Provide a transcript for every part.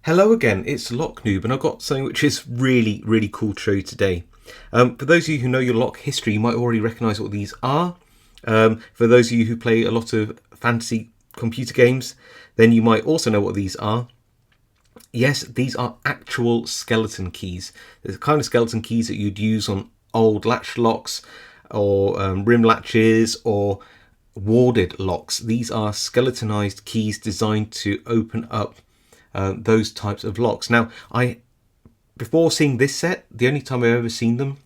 Hello again, it's Lock Noob, and I've got something which is really cool to show you today. For those of you who know your lock history, you might already recognise what these are. For those of you who play a lot of fantasy computer games, then you might also know what these are. Yes, these are actual skeleton keys. They're the kind of skeleton keys that you'd use on old latch locks or rim latches or warded locks. These are skeletonized keys designed to open up those types of locks. Now, before seeing this set, the only time I've ever seen them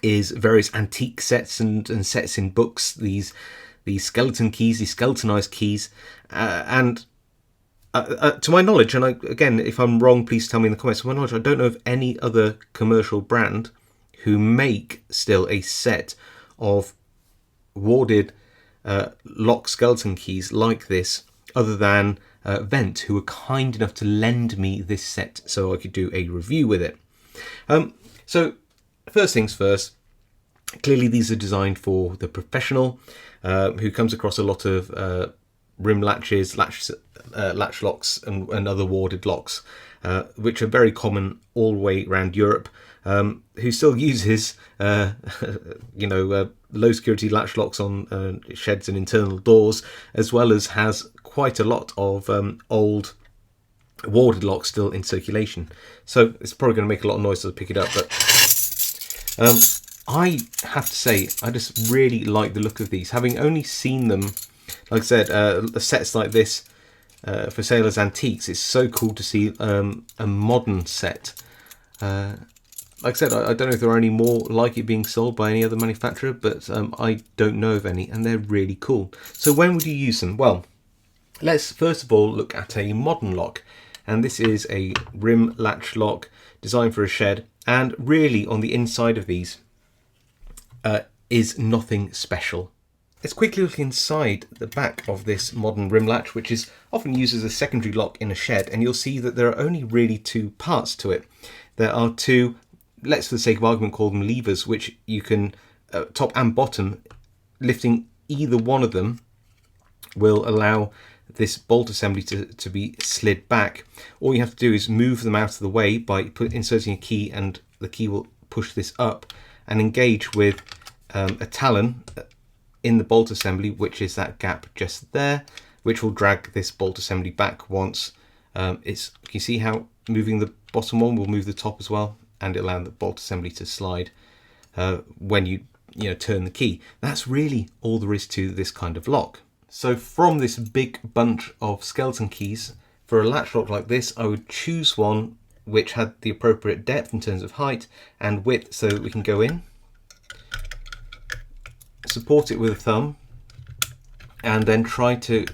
is various antique sets and sets in books. These skeleton keys, these skeletonized keys, and to my knowledge, and again, if I'm wrong, please tell me in the comments. To my knowledge, I don't know of any other commercial brand who make still a set of warded lock skeleton keys like this, other than Vent, who were kind enough to lend me this set so I could do a review with it. So first things first, clearly these are designed for the professional who comes across a lot of rim latches, latch locks and other warded locks, which are very common all the way around Europe, who still uses low security latch locks on sheds and internal doors, as well as has quite a lot of old warded locks still in circulation. So it's probably going to make a lot of noise as I pick it up, but I have to say I just really like the look of these, having only seen them, like I said, sets like this for sale as antiques. It's so cool to see a modern set. Like I said, I don't know if there are any more like it being sold by any other manufacturer, but I don't know of any, and they're really cool. So when would you use them? Well, let's first of all look at a modern lock, and this is a rim latch lock designed for a shed, and really on the inside of these is nothing special. Let's quickly look inside the back of this modern rim latch, which is often used as a secondary lock in a shed, and you'll see that there are only really two parts to it. There are two, let's for the sake of argument call them levers, which you can, top and bottom, lifting either one of them will allow this bolt assembly to be slid back. All you have to do is move them out of the way by inserting a key, and the key will push this up and engage with a talon in the bolt assembly, which is that gap just there, which will drag this bolt assembly back once it's, can you see how moving the bottom one will move the top as well, and it'll allow the bolt assembly to slide when you turn the key. That's really all there is to this kind of lock. So from this big bunch of skeleton keys, for a latch lock like this, I would choose one which had the appropriate depth in terms of height and width, so that we can go in, support it with a thumb, and then try to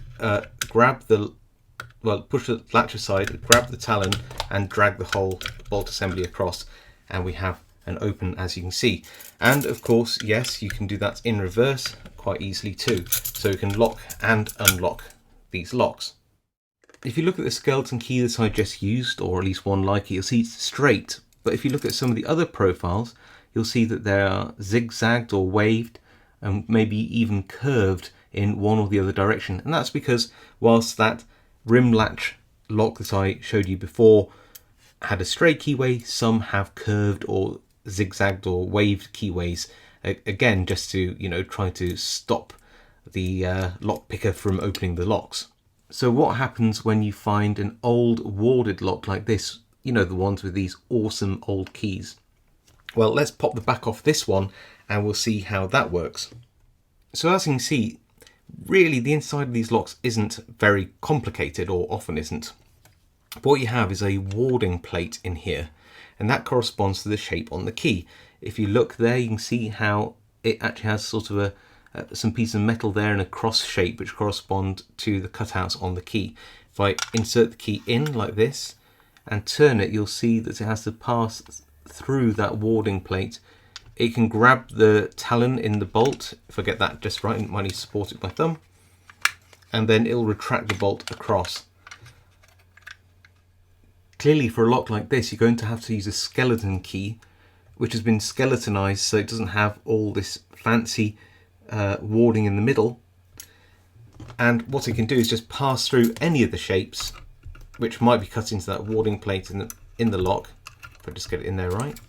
push the latch aside, grab the talon, and drag the whole bolt assembly across, and we have an open, as you can see. And of course, yes, you can do that in reverse quite easily too, so you can lock and unlock these locks. If you look at the skeleton key that I just used, or at least one like it, you'll see it's straight, but if you look at some of the other profiles, you'll see that they are zigzagged or waved and maybe even curved in one or the other direction. And that's because whilst that rim latch lock that I showed you before had a straight keyway, some have curved or zigzagged or waved keyways, again just to try to stop the lock picker from opening the locks. So what happens when you find an old warded lock like this, the ones with these awesome old keys? Well, let's pop the back off this one and we'll see how that works. So as you can see, really the inside of these locks isn't very complicated, or often isn't. But what you have is a warding plate in here, and that corresponds to the shape on the key. If you look there, you can see how it actually has sort of some piece of metal there in a cross shape, which correspond to the cutouts on the key. If I insert the key in like this and turn it, you'll see that it has to pass through that warding plate. It can grab the talon in the bolt. If I get that just right, I might need to support it with my thumb, and then it'll retract the bolt across. Clearly for a lock like this, you're going to have to use a skeleton key, which has been skeletonized so it doesn't have all this fancy warding in the middle. And what it can do is just pass through any of the shapes which might be cut into that warding plate in the lock. If I just get it in there right,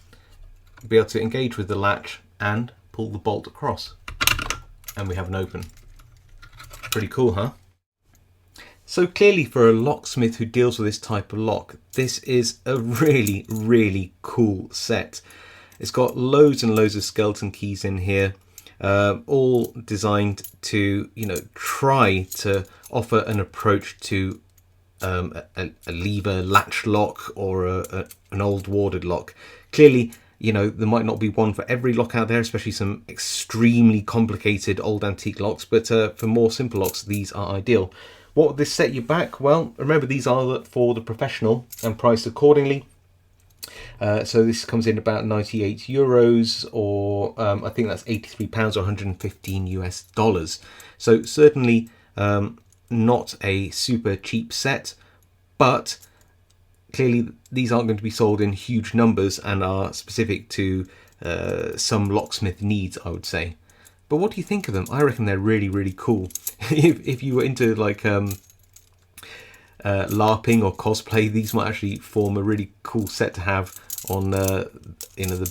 you'll be able to engage with the latch and pull the bolt across, and we have an open. Pretty cool, huh? So clearly, for a locksmith who deals with this type of lock, this is a really, really cool set. It's got loads and loads of skeleton keys in here, all designed to, try to offer an approach to a lever latch lock or an old warded lock. Clearly, there might not be one for every lock out there, especially some extremely complicated old antique locks, but for more simple locks, these are ideal. What would this set you back? Well, remember, these are for the professional and priced accordingly. So this comes in about 98 euros, or I think that's 83 pounds or 115 US dollars. So certainly not a super cheap set, but clearly these aren't going to be sold in huge numbers and are specific to some locksmith needs, I would say. But what do you think of them? I reckon they're really, really cool. If you were into like LARPing or cosplay, these might actually form a really cool set to have on the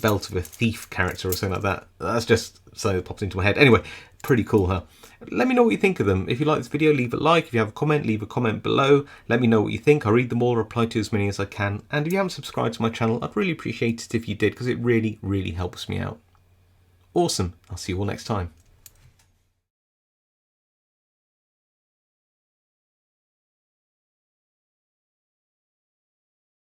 belt of a thief character or something like that. That's just something that pops into my head. Anyway, pretty cool, huh? Let me know what you think of them. If you like this video, leave a like. If you have a comment, leave a comment below. Let me know what you think. I'll read them all, reply to as many as I can. And if you haven't subscribed to my channel, I'd really appreciate it if you did, because it really, really helps me out. Awesome. I'll see you all next time.